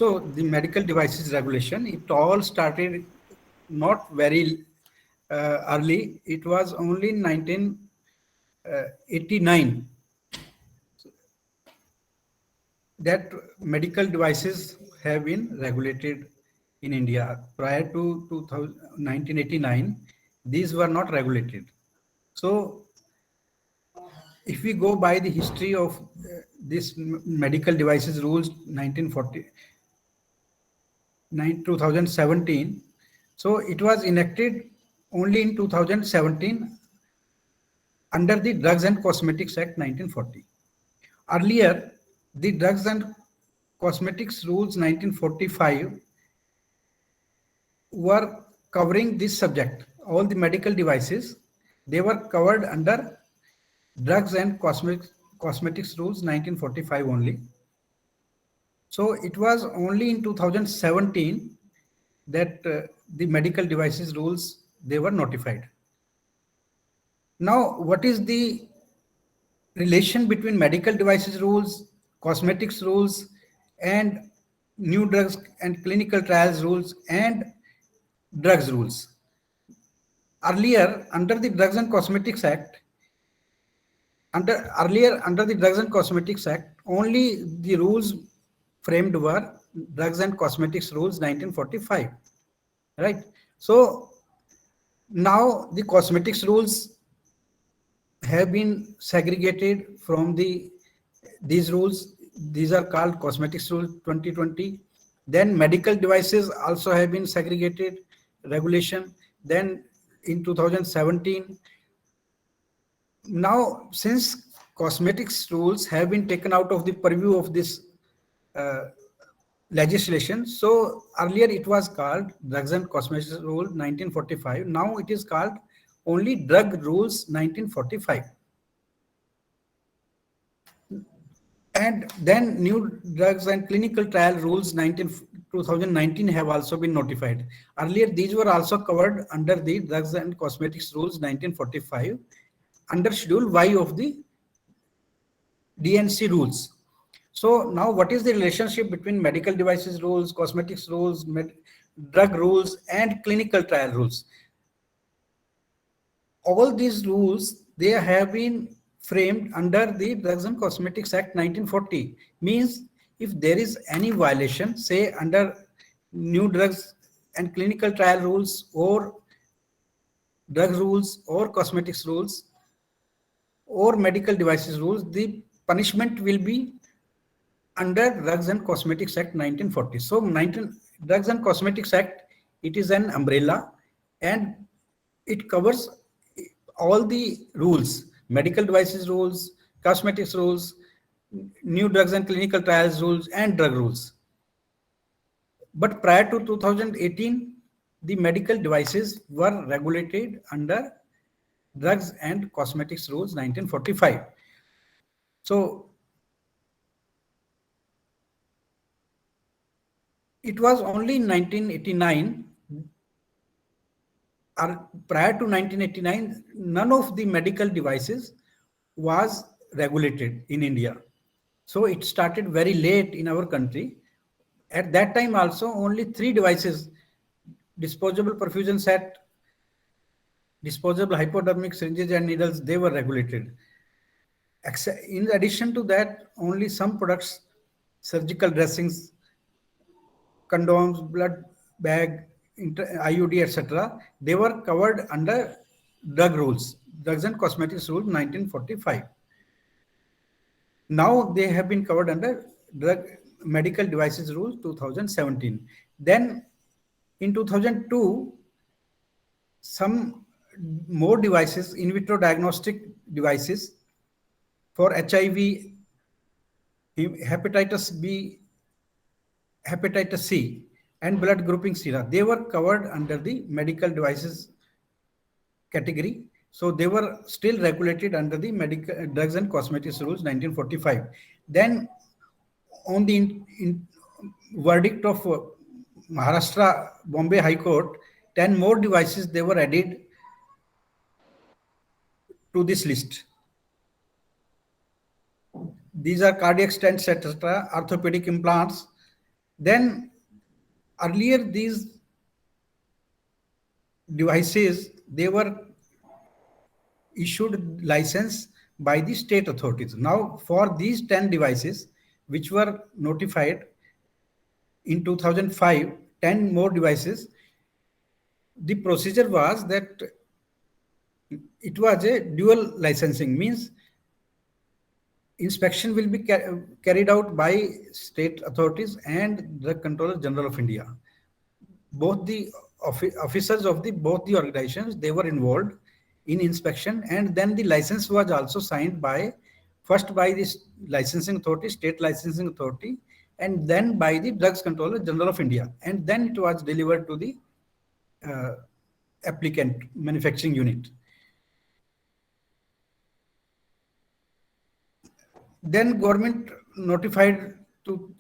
So the medical devices regulation, it all started not very early. It was only in 1989 that medical devices have been regulated in India. Prior to 1989, these were not regulated. So if we go by the history of this medical devices rules 1940, 2017, so it was enacted only in 2017 under the Drugs and Cosmetics Act 1940. Earlier, the Drugs and Cosmetics Rules 1945 were covering this subject. All the medical devices, they were covered under Drugs and Cosmetics Rules 1945 only. So it was only in 2017 that the medical devices rules, they were notified. Now, what is the relation between medical devices rules, cosmetics rules, and new drugs and clinical trials rules and drugs rules? Earlier, under the Drugs and Cosmetics Act, under the Drugs and Cosmetics Act, only the rules framed were Drugs and Cosmetics Rules 1945, right? So now the cosmetics rules have been segregated from these rules. These are called Cosmetics Rule 2020. Then medical devices also have been segregated regulation. Then in 2017, now since cosmetics rules have been taken out of the purview of this uh, legislation, so earlier it was called Drugs and Cosmetics Rule 1945. Now it is called only Drug Rules 1945. And then new drugs and clinical trial rules 2019 have also been notified. Earlier, these were also covered under the Drugs and Cosmetics Rules 1945 under Schedule Y of the DNC rules. So now what is the relationship between medical devices rules, cosmetics rules, drug rules, and clinical trial rules? All these rules, they have been framed under the Drugs and Cosmetics Act 1940. Means if there is any violation, say under new drugs and clinical trial rules or drug rules or cosmetics rules or medical devices rules, the punishment will be under Drugs and Cosmetics Act 1940. So Drugs and Cosmetics Act, it is an umbrella and it covers all the rules, medical devices rules, cosmetics rules, new drugs and clinical trials rules, and drug rules. But prior to 2018, the medical devices were regulated under Drugs and Cosmetics Rules 1945. So it was only in 1989, or prior to 1989, none of the medical devices was regulated in India. So it started very late in our country. At that time also, only 3 devices, disposable perfusion set, disposable hypodermic syringes and needles, they were regulated. In addition to that, only some products, surgical dressings, condoms, blood bag, IUD, etc., they were covered under drug rules, Drugs and Cosmetics Rule 1945. Now they have been covered under Drug Medical Devices Rule 2017. Then in 2002, some more devices, in vitro diagnostic devices for HIV, hepatitis B, hepatitis C, and blood grouping sera, they were covered under the medical devices category. So they were still regulated under the medical drugs and cosmetics rules 1945. Then on the verdict of Maharashtra Bombay High Court, 10 more devices, they were added to this list. These are cardiac stents, etc., orthopedic implants. Then earlier these devices, they were issued license by the state authorities. Now for these 10 devices which were notified in 2005, 10 more devices, the procedure was that it was a dual licensing, means inspection will be carried out by state authorities and the Controller General of India. Both the officers of both the organizations, they were involved in inspection, and then the license was also signed by first by the licensing authority, state licensing authority, and then by the Drugs Controller General of India, and then it was delivered to the applicant manufacturing unit. Then government notified to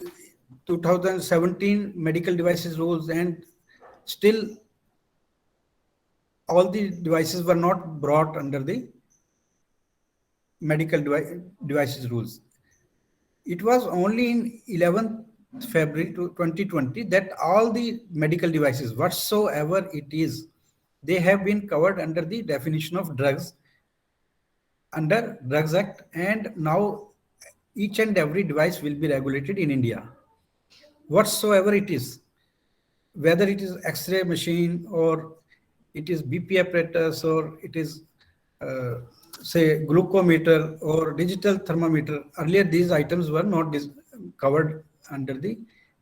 2017 medical devices rules, and still all the devices were not brought under the medical devices rules. It was only in 11th February 2020 that all the medical devices, whatsoever it is, they have been covered under the definition of drugs under Drugs Act, and now each and every device will be regulated in India. Whatsoever it is, whether it is X-ray machine or it is BP apparatus or it is say glucometer or digital thermometer. Earlier these items were not covered under the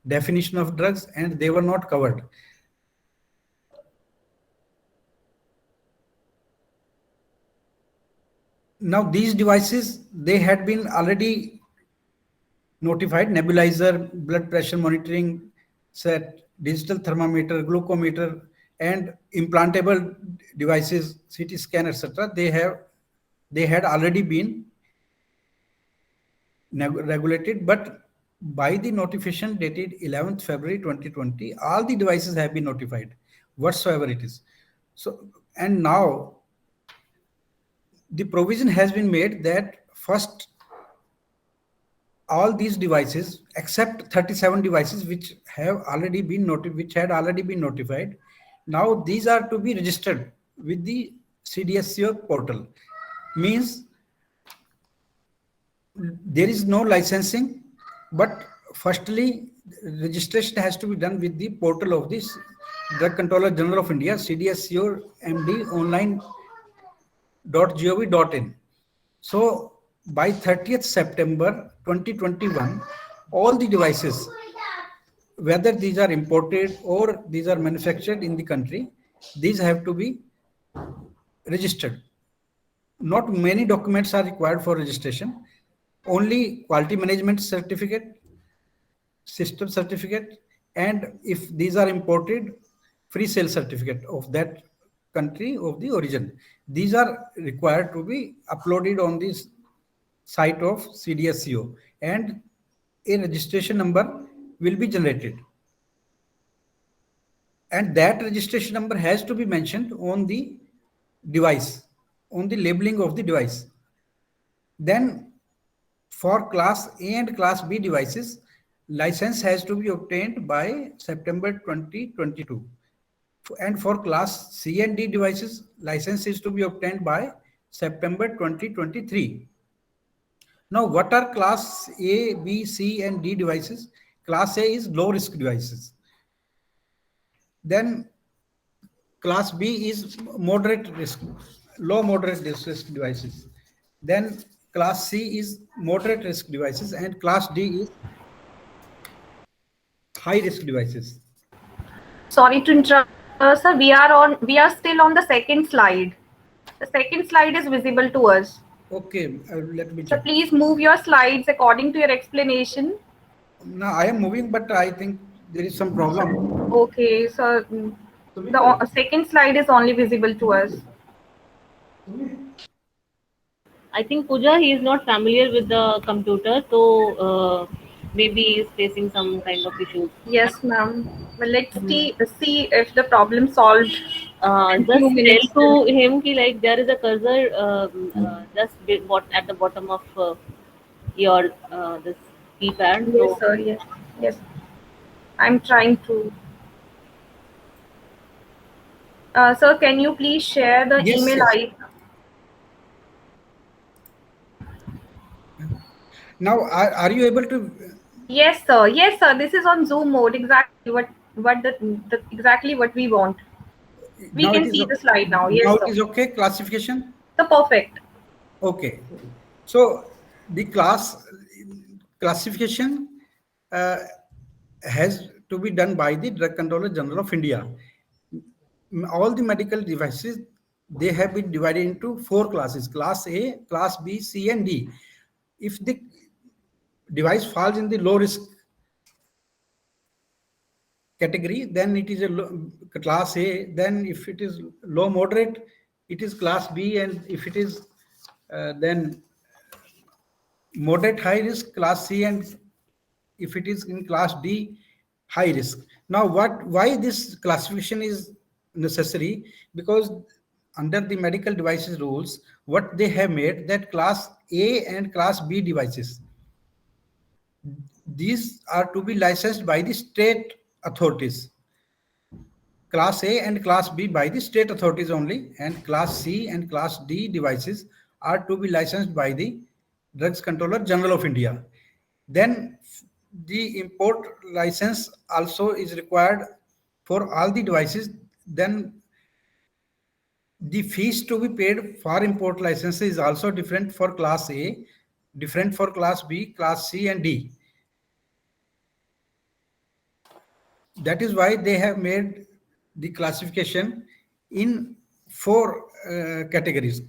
definition of drugs, and they were not covered. Now these devices, they had been already notified: nebulizer, blood pressure monitoring set, digital thermometer, glucometer, and implantable devices, CT scan, etc. They had already been regulated, but by the notification dated 11th February 2020, all the devices have been notified, whatsoever it is. So, and now the provision has been made that first all these devices except 37 devices which have already been notified, now these are to be registered with the CDSCO portal. Means there is no licensing, but firstly registration has to be done with the portal of this Drug Controller General of India, CDSCO MD online.gov.in. So by 30th September 2021, all the devices, whether these are imported or these are manufactured in the country, these have to be registered. Not many documents are required for registration. Only quality management certificate, system certificate, and if these are imported, free sale certificate of that country of the origin. These are required to be uploaded on this site of CDSCO, and a registration number will be generated. And that registration number has to be mentioned on the device, on the labeling of the device. Then for class A and class B devices, license has to be obtained by September 2022. And for class C and D devices, license is to be obtained by September 2023. Now, what are class A, B, C, and D devices? Class A is low risk devices. Then class B is moderate risk, low moderate risk devices. Then class C is moderate risk devices, and class D is high risk devices. Sorry to interrupt, sir. We are still on the second slide. The second slide is visible to us. Okay, let me check. So please move your slides according to your explanation. No, I am moving, but I think there is some problem. Okay, so the second slide is only visible to us. I think Pooja, he is not familiar with the computer, so maybe he is facing some kind of issues. Yes, ma'am. Well, let's see if the problem solved. Just tell to him ki, like, there is a cursor just at the bottom of your this keypad. Yes, sir. Yes, yes. I'm trying to. Sir, can you please share the Yes, email yes. ID? Now, are you able to? Yes, sir. Yes, sir. This is on Zoom mode. Exactly what the exactly what we want. We Now it can is see the slide now. Yes, now it sir. is okay. Classification. So perfect. Okay. So the classification uh, has to be done by the Drug Controller General of India. All the medical devices, they have been divided into four classes: class A, class B, C, and D. If the device falls in the low risk category, then it is a class A. Then if it is low moderate, it is class B. And if it is then moderate high risk, class C. And if it is in class D, high risk. Now, why this classification is necessary? Because under the medical devices rules, what they have made, that class A and class B devices, these are to be licensed by the state authorities. Class A and Class B by the state authorities only, and Class C and Class D devices are to be licensed by the Drugs Controller General of India. Then the import license also is required for all the devices. Then the fees to be paid for import license is also different for Class A, different for Class B, Class C, and D. That is why they have made the classification in four categories.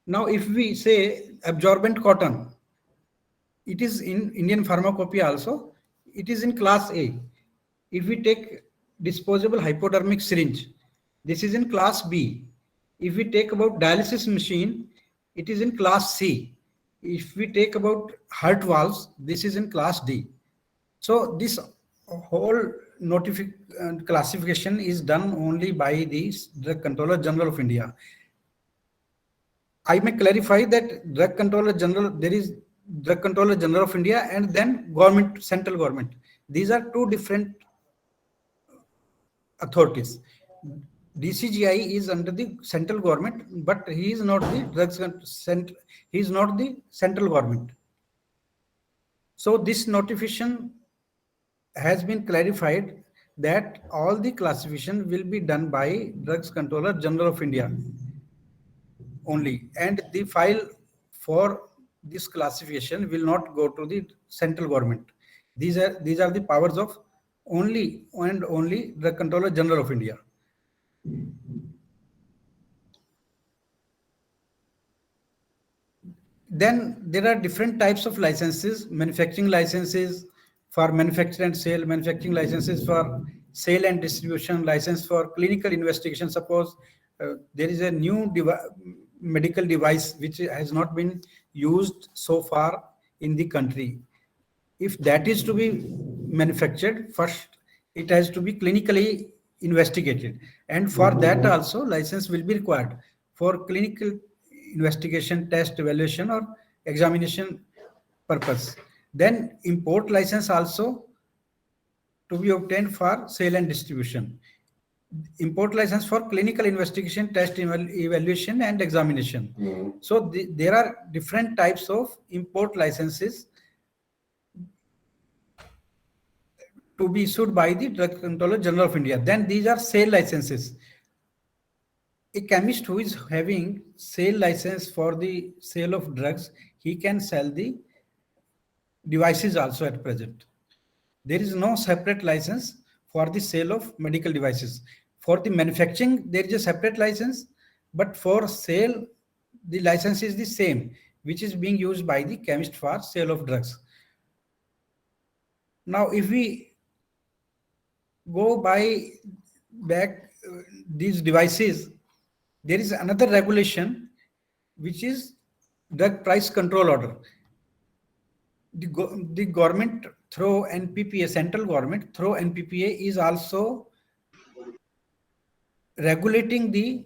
Now, if we say absorbent cotton, it is in Indian Pharmacopoeia also, it is in class A. If we take disposable hypodermic syringe, this is in class B. If we take about dialysis machine, it is in class C. If we take about heart valves, this is in class D. So this whole classification is done only by the Drug Controller General of India. I may clarify that Drug Controller General, there is Drug Controller General of India and then government, central government. These are two different authorities. DCGI is under the central government, but he is not the he is not the central government. So this notification has been clarified that all the classification will be done by Drugs Controller General of India only, and the file for this classification will not go to the central government. These are the powers of only and only the Controller General of India. Then there are different types of licenses: manufacturing licenses for manufacture and sale, manufacturing licenses for sale and distribution, license for clinical investigation. Suppose there is a new medical device which has not been used so far in the country. If that is to be manufactured, first it has to be clinically investigated, and for that also license will be required for clinical investigation, test, evaluation, or examination purpose. Then import license also to be obtained for sale and distribution. Import license for clinical investigation, test, evaluation, and examination. So there are different types of import licenses to be issued by the Drug Controller General of India. Then these are sale licenses. A chemist who is having sale license for the sale of drugs, he can sell the devices also at present. There is no separate license for the sale of medical devices. For the manufacturing, there is a separate license, but for sale, the license is the same, which is being used by the chemist for sale of drugs. Now, if we go back these devices, there is another regulation which is drug price control order. The government through NPPA, central government through NPPA, is also regulating the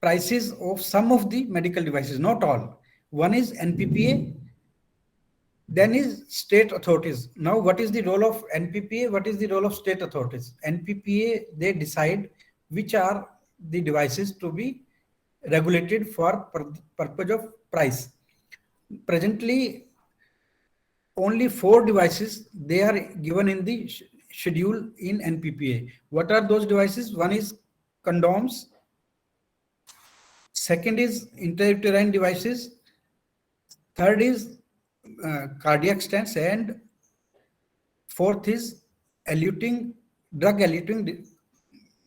prices of some of the medical devices, not all. One is NPPA, Then is state authorities. Now, what is the role of NPPA? What is the role of state authorities? NPPA, they decide which are the devices to be regulated for purpose of price. Presently, only 4 devices, they are given in the schedule in NPPA. What are those devices? One is condoms. Second is intrauterine devices. Third is cardiac stents, and fourth is drug-eluting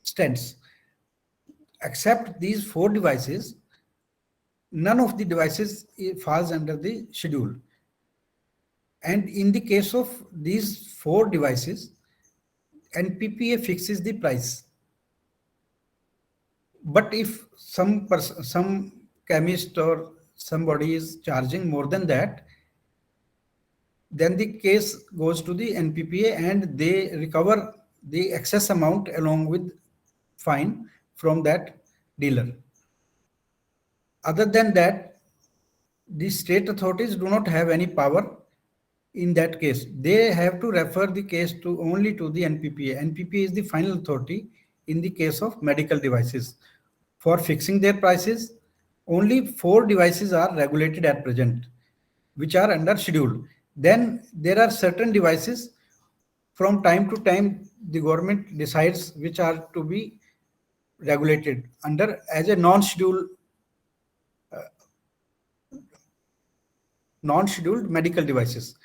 stents. Except these 4 devices, none of the devices falls under the schedule. And in the case of these 4 devices, NPPA fixes the price. But if some chemist or somebody is charging more than that, then the case goes to the NPPA and they recover the excess amount along with fine from that dealer. Other than that, the state authorities do not have any power in that case. They have to refer the case only to the NPPA. NPPA is the final authority in the case of medical devices. For fixing their prices, only 4 devices are regulated at present, which are under schedule. Then there are certain devices, from time to time, the government decides which are to be regulated under as a non-scheduled medical devices.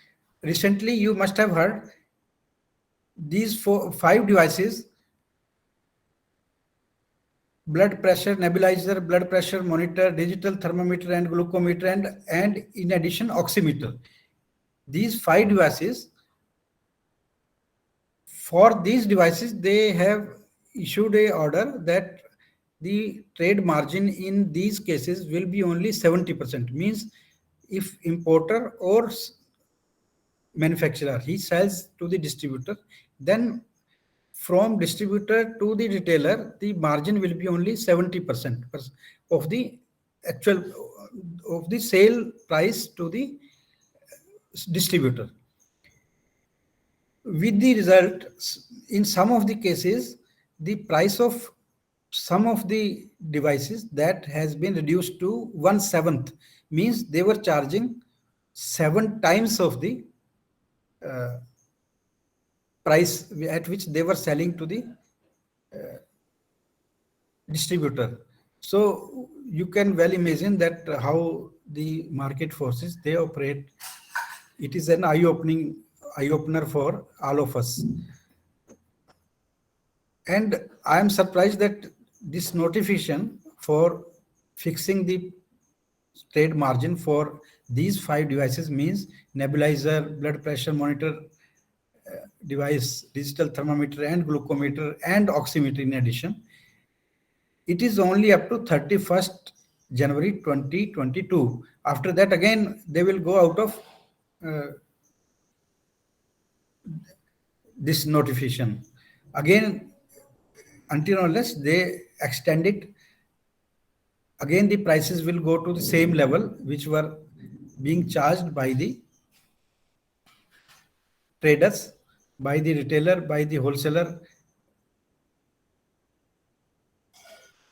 Recently, you must have heard these 5 devices: blood pressure nebulizer, blood pressure monitor, digital thermometer and glucometer, and in addition oximeter. These 5 devices, for these devices, they have issued a order that the trade margin in these cases will be only 70%. Means if importer or manufacturer, he sells to the distributor, then from distributor to the retailer, the margin will be only 70% of the actual of the sale price to the distributor. With the result, in some of the cases, the price of some of the devices that has been reduced to 1/7, means they were charging 7 times of the price at which they were selling to the distributor. So you can well imagine that how the market forces they operate. It is an eye-opener for all of us. And I am surprised that this notification for fixing the trade margin for these 5 devices, means nebulizer, blood pressure monitor device, digital thermometer and glucometer and oximeter in addition, it is only up to 31st January 2022. After that, again, they will go out of this notification. Again, until unless they extend it, again the prices will go to the same level which were being charged by the traders, by the retailer, by the wholesaler.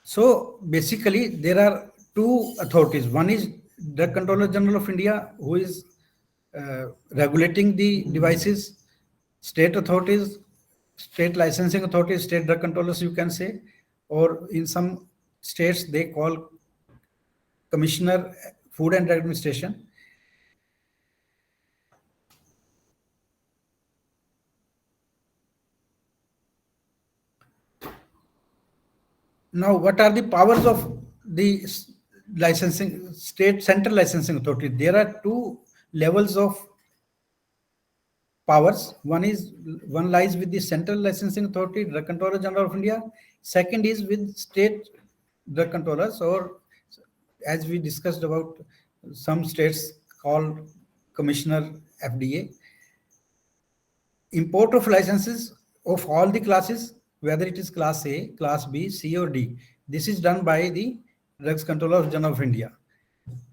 So basically, there are 2 authorities. One is Drug Controller General of India, who is regulating the devices. State authorities, state licensing authorities, state drug controllers, you can say, or in some states they call Commissioner Food and Drug Administration. Now, what are the powers of the licensing state central licensing authority? There are 2 levels of powers. One lies with the Central Licensing Authority, Drug Controller General of India. Second is with state drug controllers, or as we discussed about, some states called Commissioner FDA. Import of licenses of all the classes, whether it is class A, class B, C or D, this is done by the Drugs Controller General of India.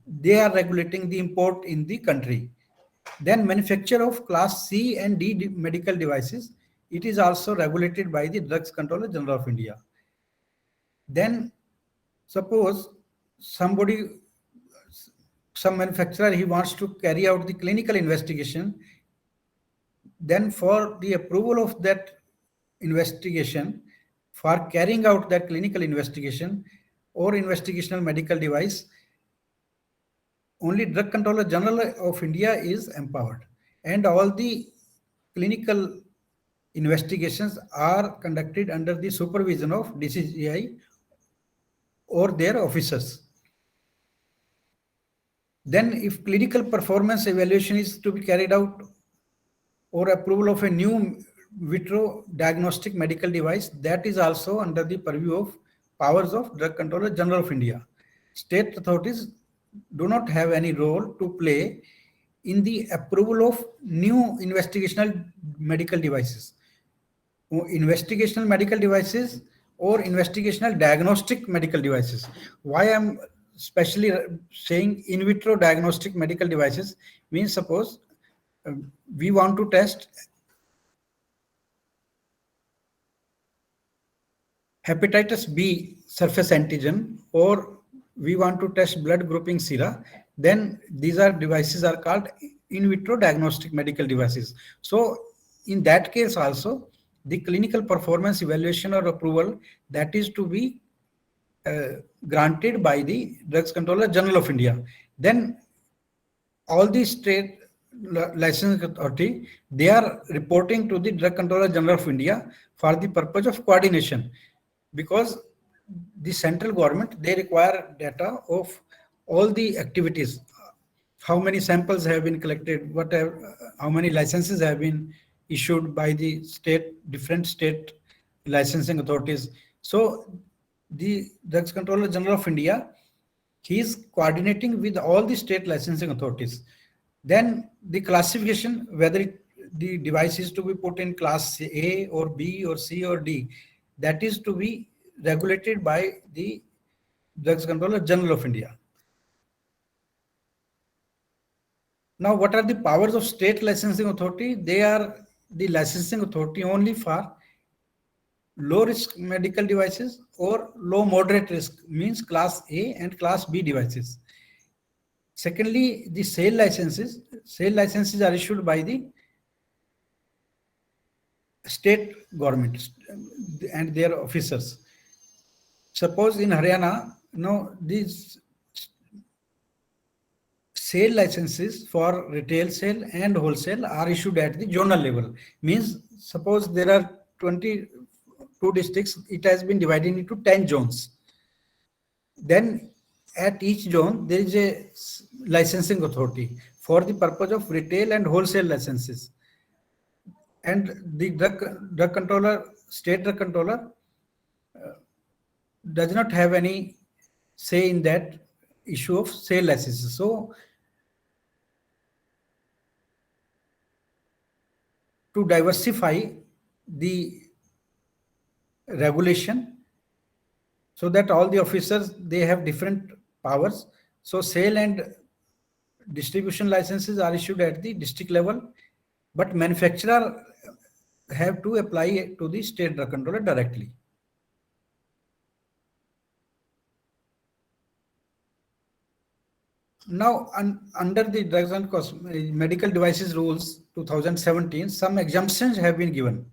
They are regulating the import in the country. Then manufacture of class C and D medical devices, it is also regulated by the Drugs Controller General of India. Then suppose some manufacturer, he wants to carry out the clinical investigation, then for the approval of that investigation, for carrying out that clinical investigation or investigational medical device, only Drug Controller General of India is empowered, and all the clinical investigations are conducted under the supervision of DCGI or their officers. Then if clinical performance evaluation is to be carried out or approval of a new vitro diagnostic medical device, that is also under the purview of powers of Drug Controller General of India. State authorities do not have any role to play in the approval of new investigational medical devices. Investigational medical devices or investigational diagnostic medical devices. Why I'm especially saying in vitro diagnostic medical devices means, suppose we want to test hepatitis B surface antigen, or we want to test blood grouping sera, then these devices are called in vitro diagnostic medical devices. So in that case also, the clinical performance evaluation or approval, that is to be granted by the Drugs Controller General of India. Then all the state licensing authority, they are reporting to the Drug Controller General of India for the purpose of coordination, because the central government, they require data of all the activities, how many samples have been collected, how many licenses have been issued by the different state licensing authorities. So the Drugs Controller General of India, he is coordinating with all the state licensing authorities. Then the classification, whether the device is to be put in class A or B or C or D, that is to be regulated by the Drugs Controller General of India. Now, what are the powers of state licensing authority? They are the licensing authority only for low risk medical devices or low moderate risk, means class A and class B devices. Secondly, the sale licenses are issued by the state government and their officers. Suppose in Haryana, these sale licenses for retail sale and wholesale are issued at the zonal level. Means, suppose there are 22 districts, it has been divided into 10 zones. Then at each zone, there is a licensing authority for the purpose of retail and wholesale licenses. And the drug controller, state drug controller, does not have any say in that issue of sale licenses. So to diversify the regulation so that all the officers, they have different powers. So sale and distribution licenses are issued at the district level, but manufacturer have to apply to the state drug controller directly. Now, under the Drugs and Medical Devices Rules 2017, some exemptions have been given.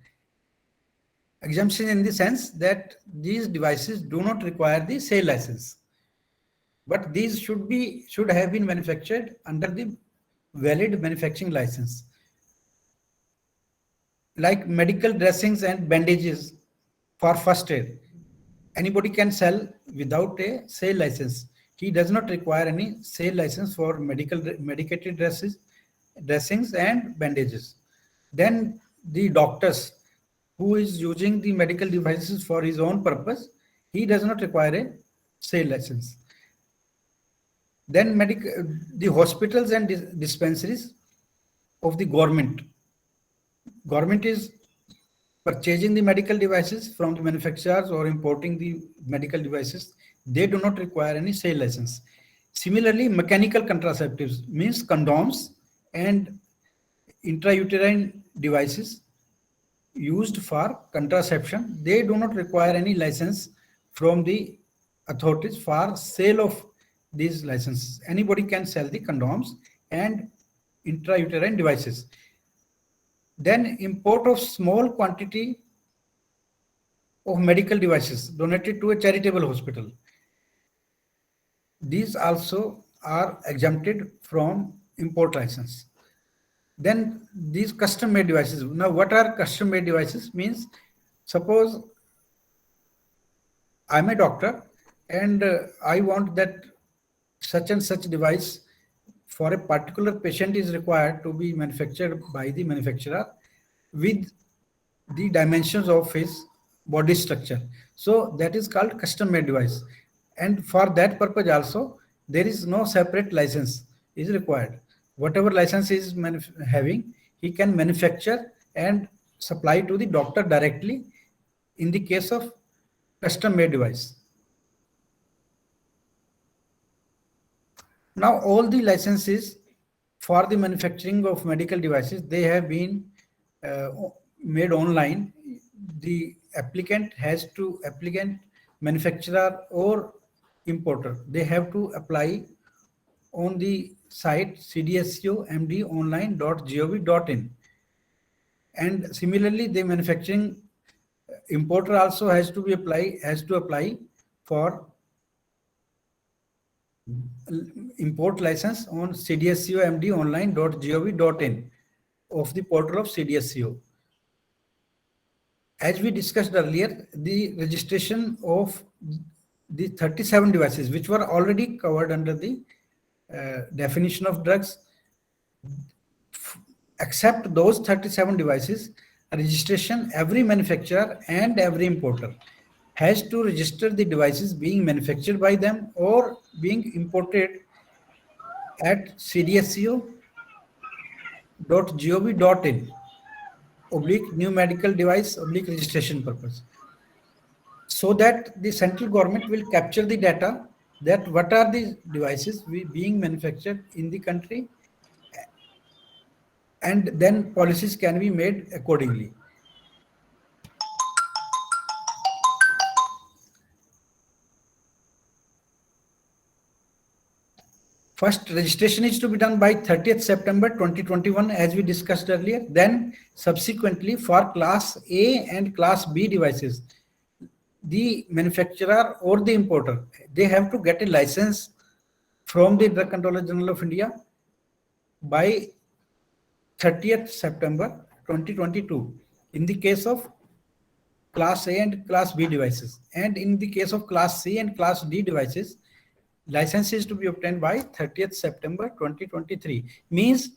Exemption in the sense that these devices do not require the sale license, but these should have been manufactured under the valid manufacturing license. Like medical dressings and bandages for first aid, anybody can sell without a sale license. He does not require any sale license for medicated dressings and bandages. Then the doctors who is using the medical devices for his own purpose, he does not require a sale license. Then the hospitals and dispensaries of the government is purchasing the medical devices from the manufacturers or importing the medical devices. They do not require any sale license. Similarly, mechanical contraceptives, means condoms and intrauterine devices used for contraception, they do not require any license from the authorities for sale of these licenses. Anybody can sell the condoms and intrauterine devices. Then import of small quantity of medical devices donated to a charitable hospital. These also are exempted from import license. Then these custom-made devices. Now, what are custom-made devices? Means, suppose I'm a doctor and I want that such and such device for a particular patient is required to be manufactured by the manufacturer with the dimensions of his body structure. So that is called custom-made device. And for that purpose also, there is no separate license is required. Whatever license he is having, he can manufacture and supply to the doctor directly in the case of custom-made device. Now, all the licenses for the manufacturing of medical devices, they have been made online. The applicant, manufacturer or importer, they have to apply on the site cdscomdonline.gov.in. And similarly, the manufacturing importer also has to apply for import license on cdscomdonline.gov.in of the portal of CDSCO. As we discussed earlier, the registration of the 37 devices which were already covered under the definition of drugs, except those 37 devices, registration, every manufacturer and every importer has to register the devices being manufactured by them or being imported at cdsco.gov.in / new medical device / registration purpose, so that the central government will capture the data that what are the devices being manufactured in the country, and then policies can be made accordingly. First, registration is to be done by 30th September 2021, as we discussed earlier. Then subsequently for Class A and Class B devices, the manufacturer or the importer, they have to get a license from the Drug Controller General of India by 30th September 2022 in the case of Class A and Class B devices. And in the case of Class C and Class D devices, license is to be obtained by 30th September 2023. Means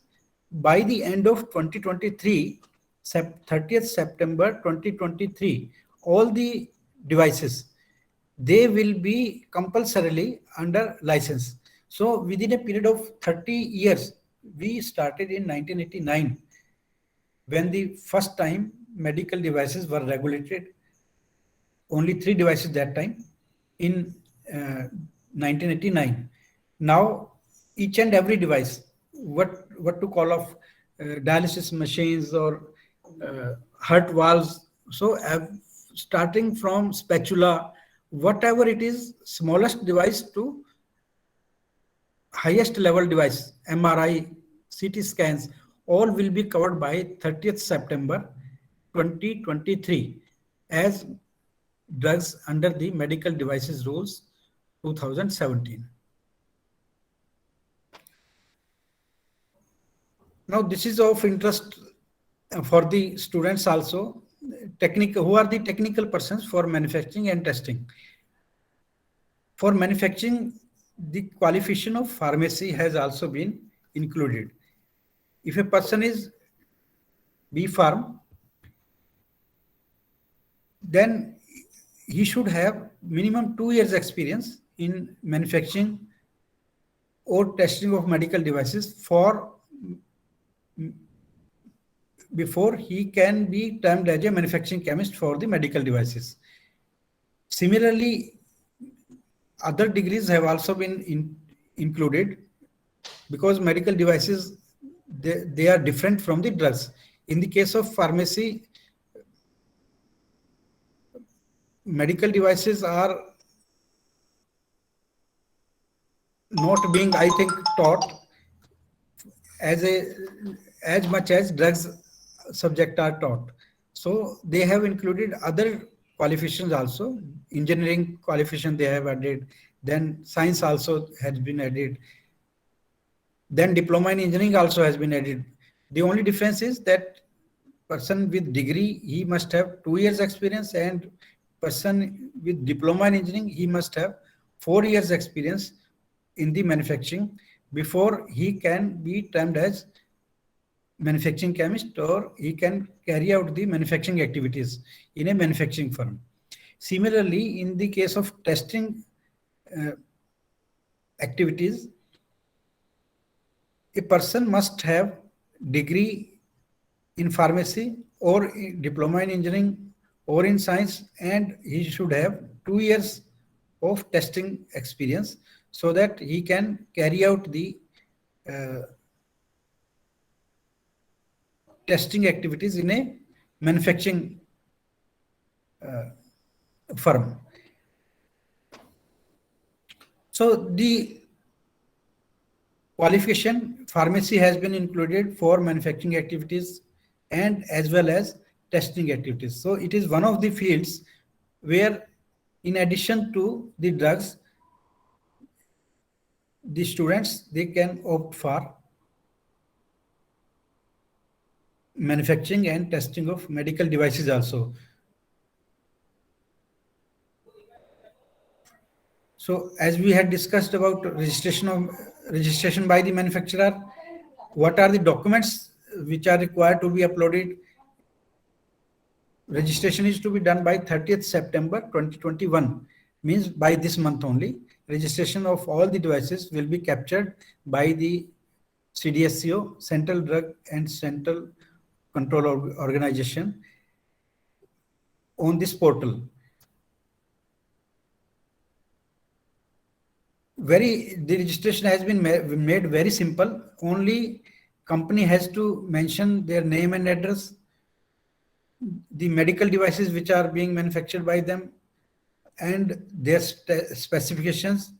by the end of 2023, 30th September 2023, all the devices, they will be compulsorily under license. So within a period of 30 years, we started in 1989 when the first time medical devices were regulated. Only 3 devices that time in 1989. Now each and every device, what to call of dialysis machines or heart valves, so starting from spatula, whatever it is, smallest device to highest level device, MRI, CT scans, all will be covered by 30th September 2023 as drugs under the Medical Devices Rules 2017. Now this is of interest for the students also. Who are the technical persons for manufacturing and testing? For manufacturing, the qualification of pharmacy has also been included. If a person is B.Pharm, then he should have minimum 2 years experience in manufacturing or testing of medical devices before he can be termed as a manufacturing chemist for the medical devices. Similarly, other degrees have also been included, because medical devices, they are different from the drugs. In the case of pharmacy, medical devices are not being, I think, taught as much as drugs subject are taught. So they have included other qualifications also. Engineering qualification they have added. Then science also has been added. Then diploma in engineering also has been added. The only difference is that person with degree, he must have 2 years experience, and person with diploma in engineering, he must have 4 years experience in the manufacturing before he can be termed as manufacturing chemist, or he can carry out the manufacturing activities in a manufacturing firm. Similarly, in the case of testing activities, a person must have degree in pharmacy or diploma in engineering or in science, and he should have 2 years of testing experience so that he can carry out the testing activities in a manufacturing firm. So the qualification pharmacy has been included for manufacturing activities and as well as testing activities. So it is one of the fields where, in addition to the drugs, the students, they can opt for manufacturing and testing of medical devices also. So as we had discussed about registration by the manufacturer, what are the documents which are required to be uploaded? Registration is to be done by 30th September 2021, means by this month only. Registration of all the devices will be captured by the CDSCO, Central Drug and Central Control Organization, on this portal. The registration has been made very simple. Only company has to mention their name and address, the medical devices which are being manufactured by them, and their specifications,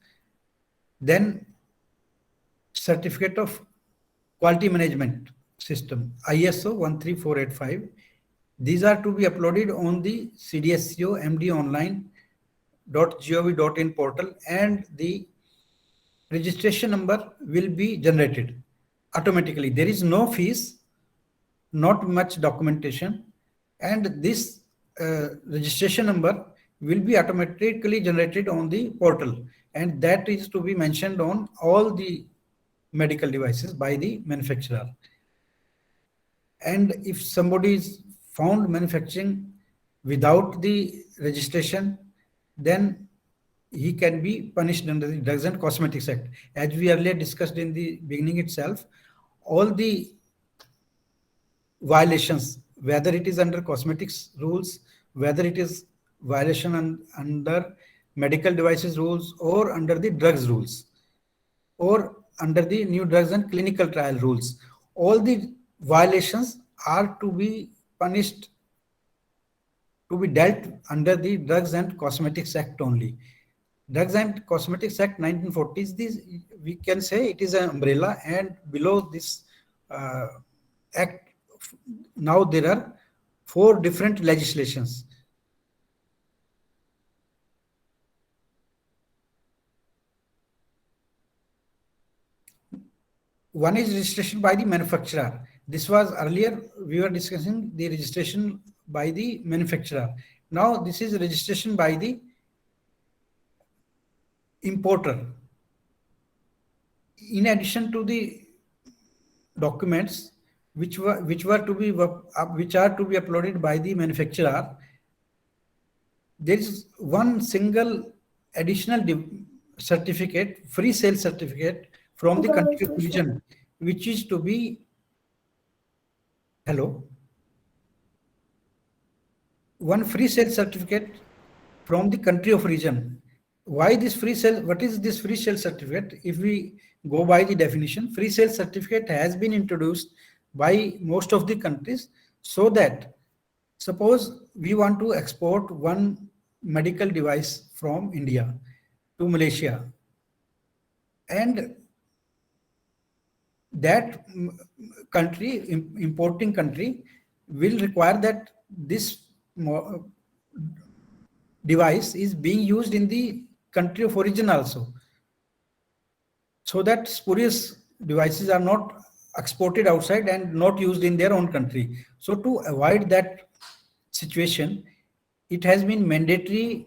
then certificate of quality management system, ISO 13485. These are to be uploaded on the CDSCO mdonline.gov.in portal, and the registration number will be generated automatically. There is no fees, not much documentation, and this registration number will be automatically generated on the portal, and that is to be mentioned on all the medical devices by the manufacturer. And if somebody is found manufacturing without the registration, then he can be punished under the Drugs and Cosmetics Act. As we earlier discussed in the beginning itself, all the violations, whether it is under cosmetics rules, whether it is violation under medical devices rules, or under the drugs rules, or under the new drugs and clinical trial rules, all the violations are to be punished, to be dealt under the Drugs and Cosmetics Act only. Drugs and Cosmetics Act 1940 is this, we can say it is an umbrella, and below this act now there are 4 different legislations. One is registration by the manufacturer. This was earlier, we were discussing the registration by the manufacturer. Now this is registration by the importer. In addition to the documents which are to be uploaded by the manufacturer, there is one single additional certificate, free sale certificate from the country of origin, which is to be one free sale certificate from the country of origin, why this free sale, what is this free sale certificate? If we go by the definition, free sale certificate has been introduced by most of the countries so that suppose we want to export one medical device from India to Malaysia, and that country, importing country, will require that this device is being used in the country of origin also, so that spurious devices are not exported outside and not used in their own country. So to avoid that situation, it has been mandatory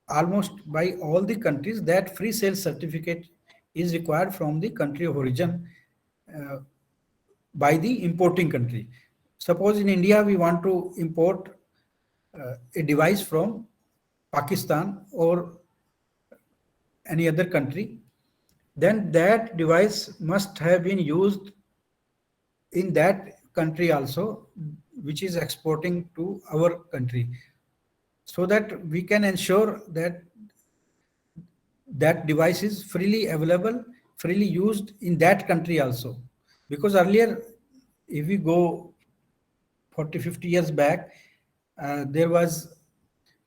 almost by all the countries that free sale certificate is required from the country of origin by the importing country. Suppose in India we want to import a device from Pakistan or any other country, then that device must have been used in that country also, which is exporting to our country, so that we can ensure that that device is freely available, freely used in that country also. Because earlier, if we go 40-50 years back, there was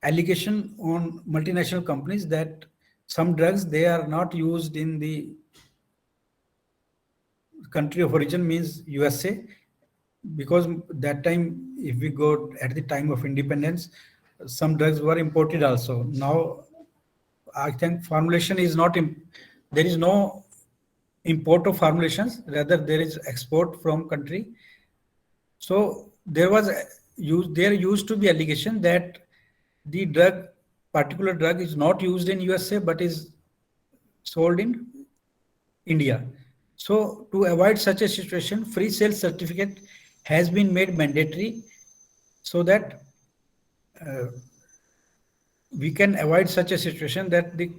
allegation on multinational companies that some drugs, they are not used in the country of origin, means USA, because that time, if we go at the time of independence, some drugs were imported also. Now I think formulation is not, there is no import of formulations, rather there is export from country. So there used to be allegation that the particular drug is not used in USA but is sold in India. So to avoid such a situation, free sale certificate has been made mandatory so that we can avoid such a situation that the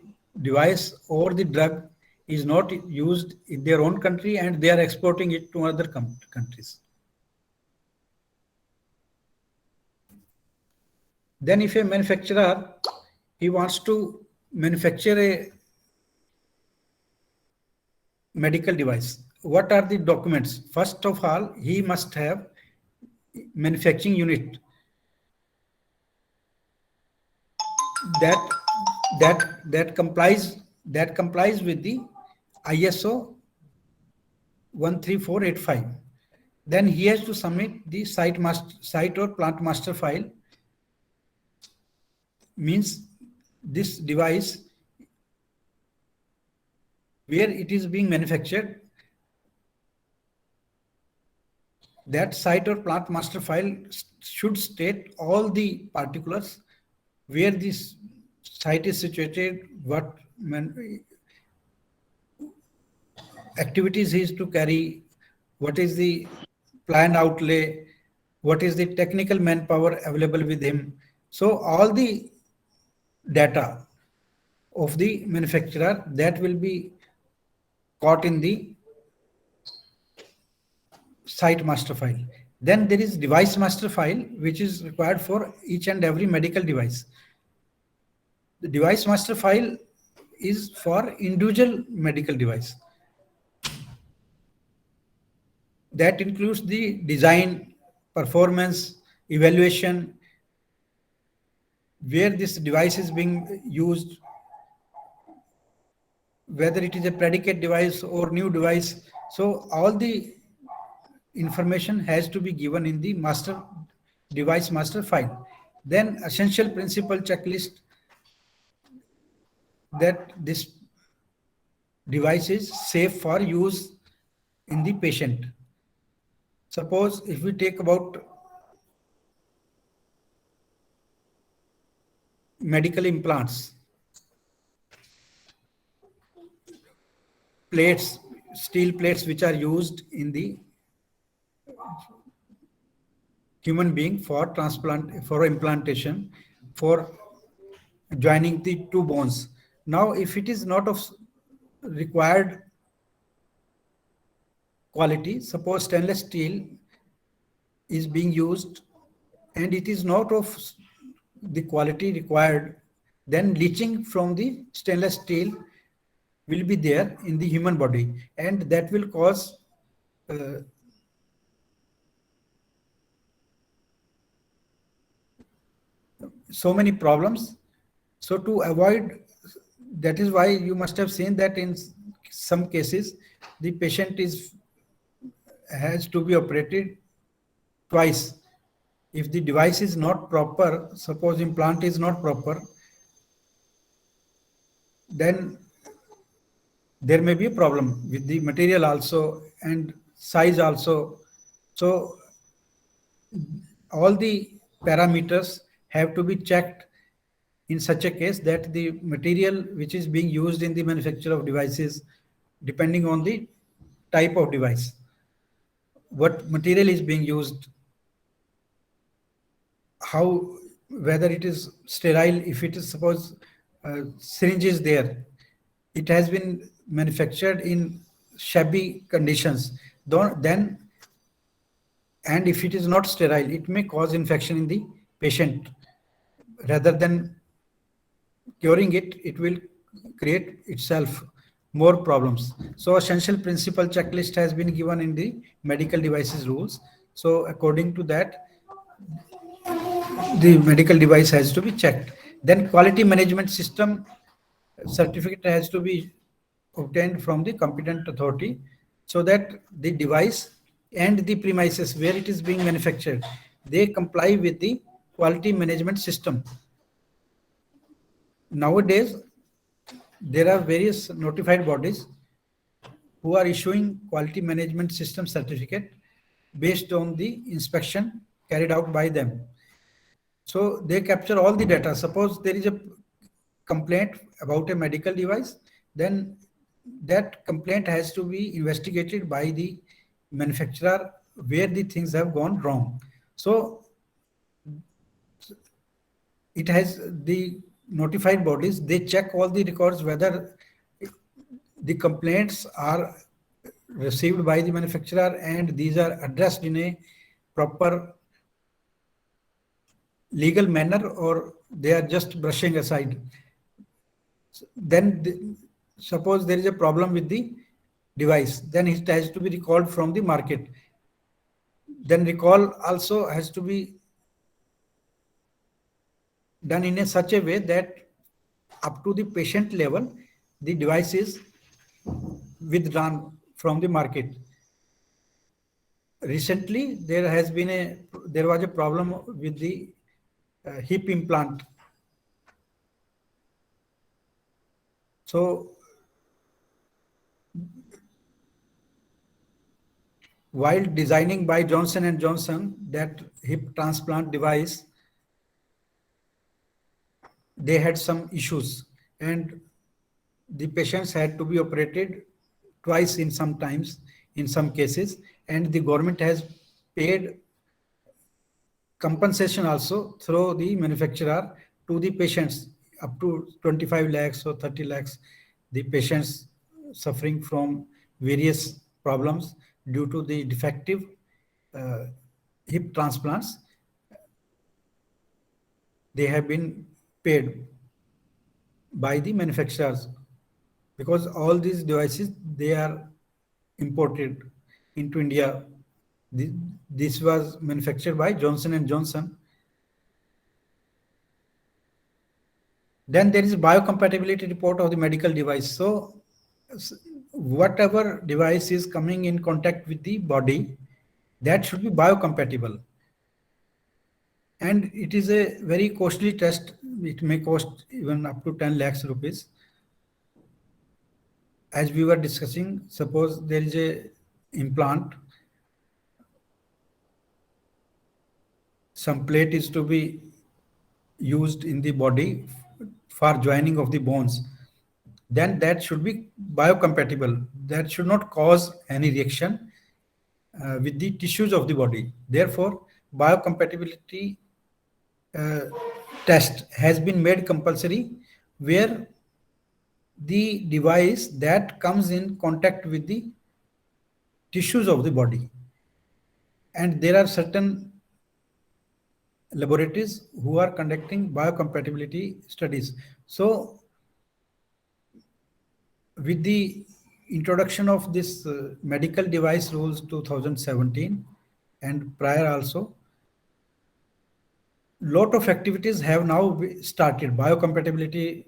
device or the drug is not used in their own country and they are exporting it to other countries. Then if a manufacturer, he wants to manufacture a medical device, what are the documents? First of all, he must have manufacturing unit that complies with the ISO 13485. Then he has to submit the site or plant master file, means this device where it is being manufactured, that site or plant master file should state all the particulars, where this site is situated, what activities he is to carry, what is the planned outlay, what is the technical manpower available with him. So all the data of the manufacturer, that will be caught in the site master file. Then there is device master file, which is required for each and every medical device. The device master file is for individual medical device. That includes the design, performance, evaluation, where this device is being used, whether it is a predicate device or new device. So all the information has to be given in the device master file. Then essential principle checklist, that this device is safe for use in the patient. Suppose if we take about medical implants, plates, steel plates which are used in the human being for transplant, for implantation, for joining the two bones. Now, if it is not of required quality, suppose stainless steel is being used and it is not of the quality required, then leaching from the stainless steel will be there in the human body, and that will cause so many problems. So to avoid, that is why you must have seen that in some cases the patient has to be operated twice. If the device is not proper, suppose implant is not proper, then there may be a problem with the material also and size also. So all the parameters have to be checked in such a case that the material which is being used in the manufacture of devices, depending on the type of device, what material is being used, how, whether it is sterile, if it is suppose syringe is there, it has been manufactured in shabby conditions, then, and if it is not sterile, it may cause infection in the patient. Rather than curing it, it will create itself more problems. So essential principle checklist has been given in the medical devices rules. So according to that, the medical device has to be checked. Then quality management system certificate has to be obtained from the competent authority, so that the device and the premises where it is being manufactured, they comply with the quality management system. Nowadays, there are various notified bodies who are issuing quality management system certificate based on the inspection carried out by them. So they capture all the data. Suppose there is a complaint about a medical device, then that complaint has to be investigated by the manufacturer where the things have gone wrong. So it has the notified bodies, they check all the records whether the complaints are received by the manufacturer and these are addressed in a proper legal manner, or they are just brushing aside. Then suppose there is a problem with the device, then it has to be recalled from the market. Then recall also has to be done in a such a way that up to the patient level, the device is withdrawn from the market. Recently, there was a problem with the hip implant. So while designing by Johnson & Johnson that hip transplant device, they had some issues and the patients had to be operated twice in some cases, and the government has paid compensation also through the manufacturer to the patients up to 25 lakhs or 30 lakhs. The patients suffering from various problems due to the defective hip transplants, they have been paid by the manufacturers, because all these devices, they are imported into India. This was manufactured by Johnson & Johnson. Then there is biocompatibility report of the medical device. So whatever device is coming in contact with the body, that should be biocompatible. And it is a very costly test. It may cost even up to 10 lakhs rupees. As we were discussing, suppose there is a implant, some plate is to be used in the body for joining of the bones, then that should be biocompatible. That should not cause any reaction with the tissues of the body. Therefore, biocompatibility test has been made compulsory where the device that comes in contact with the tissues of the body. And there are certain laboratories who are conducting biocompatibility studies. So with the introduction of this medical device rules 2017 and prior also, lot of activities have now started. Biocompatibility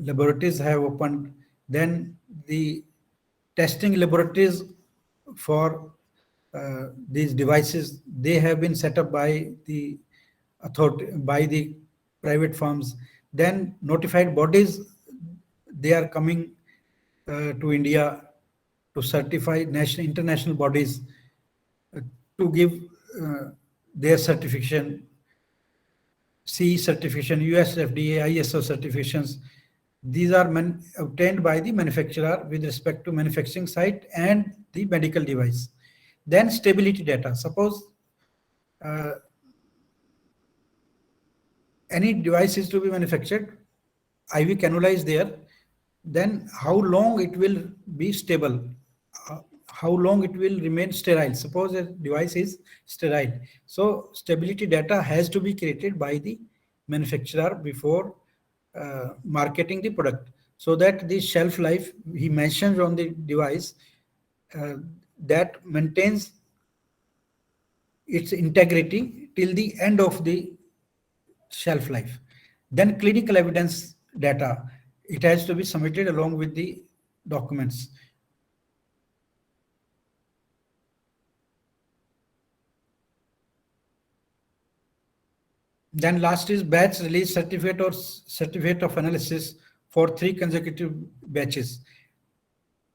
laboratories have opened. Then the testing laboratories for these devices, they have been set up by the authority, by the private firms. Then notified bodies, they are coming to India to certify national, international bodies to give their certification, CE certification, US FDA, ISO certifications. These are obtained by the manufacturer with respect to manufacturing site and the medical device. Then stability data. Suppose any device is to be manufactured, IV cannula is there, then how long it will be stable, how long it will remain sterile. Suppose a device is sterile. So stability data has to be created by the manufacturer before marketing the product, so that the shelf life he mentions on the device that maintains its integrity till the end of the shelf life. Then clinical evidence data, it has to be submitted along with the documents. Then last is batch release certificate or certificate of analysis for 3 consecutive batches.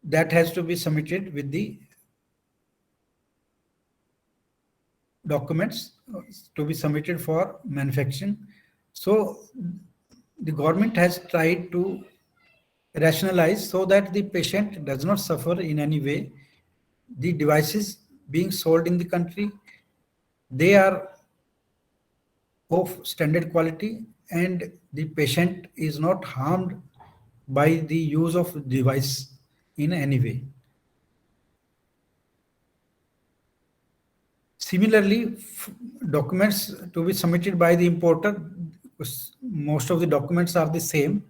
That has to be submitted with the documents to be submitted for manufacturing. So the government has tried to rationalize so that the patient does not suffer in any way. The devices being sold in the country, they are of standard quality, and the patient is not harmed by the use of device in any way. Similarly, documents to be submitted by the importer, most of the documents are the same,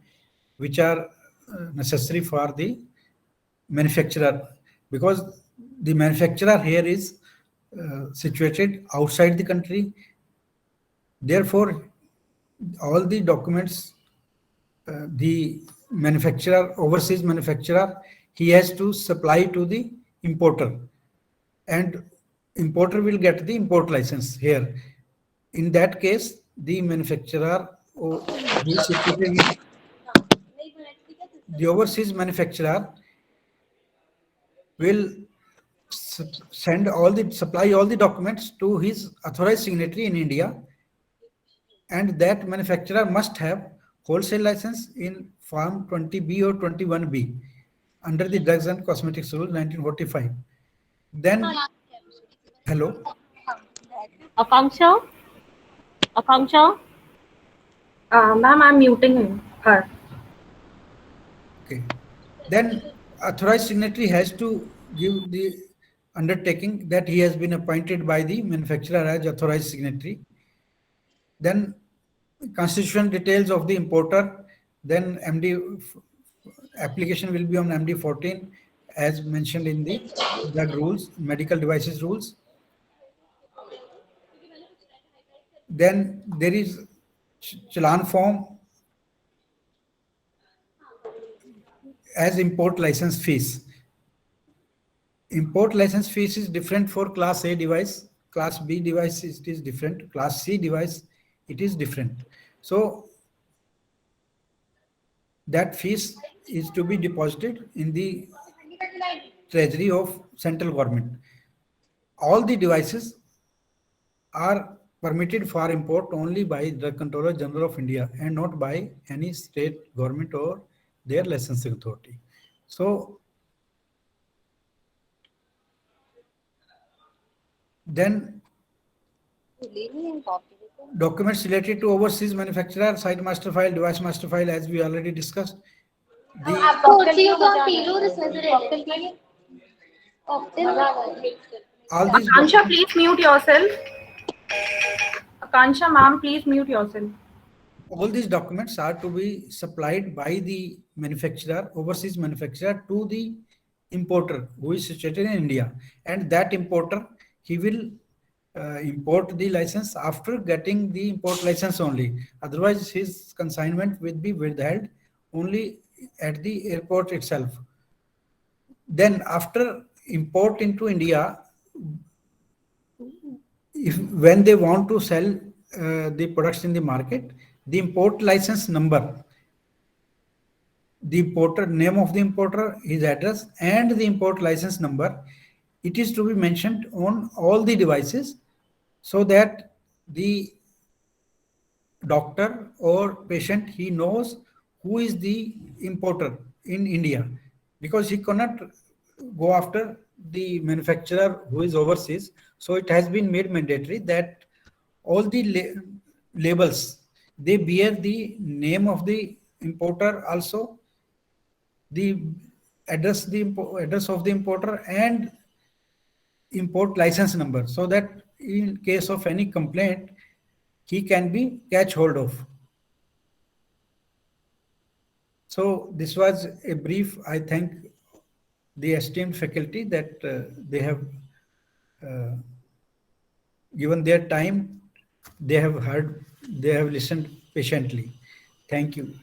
which are necessary for the manufacturer, because the manufacturer here is situated outside the country. Therefore, all the documents, the manufacturer, overseas manufacturer, he has to supply to the importer, and importer will get the import license here. In that case, the manufacturer, the overseas manufacturer will send supply all the documents to his authorized signatory in India, and that manufacturer must have wholesale license in Form 20B or 21B under the Drugs and Cosmetics Rule 1945. Then, hello? Akanksha? Ma'am, I'm muting her. Okay. Then authorized signatory has to give the undertaking that he has been appointed by the manufacturer as authorized signatory. Then constitution details of the importer, then MD application will be on MD 14 as mentioned in the drug rules, medical devices rules. Then there is challan form as import license fees. Import license fees is different for class A device, class B device it is different, class C device it is different. So that fees is to be deposited in the treasury of central government. All the devices are permitted for import only by the Comptroller General of India and not by any state government or their licensing authority. So then documents related to overseas manufacturer, site master file, device master file, as we already discussed. All these Akanksha, please mute yourself. Akansha ma'am, please mute yourself. All these documents are to be supplied by the manufacturer, overseas manufacturer, to the importer who is situated in India. And that importer, he will import the license after getting the import license only. Otherwise, his consignment will be withheld only at the airport itself. Then after import into India, when they want to sell the products in the market, the import license number, the importer name of the importer, his address, and the import license number, it is to be mentioned on all the devices, so that the doctor or patient, he knows who is the importer in India, because he cannot go after the manufacturer who is overseas. So it has been made mandatory that all the labels, they bear the name of the importer, also the address of the importer, and import license number, so that in case of any complaint, he can be catch hold of. So this was a brief. I thank the esteemed faculty that they have given their time. They have heard, they have listened patiently. Thank you.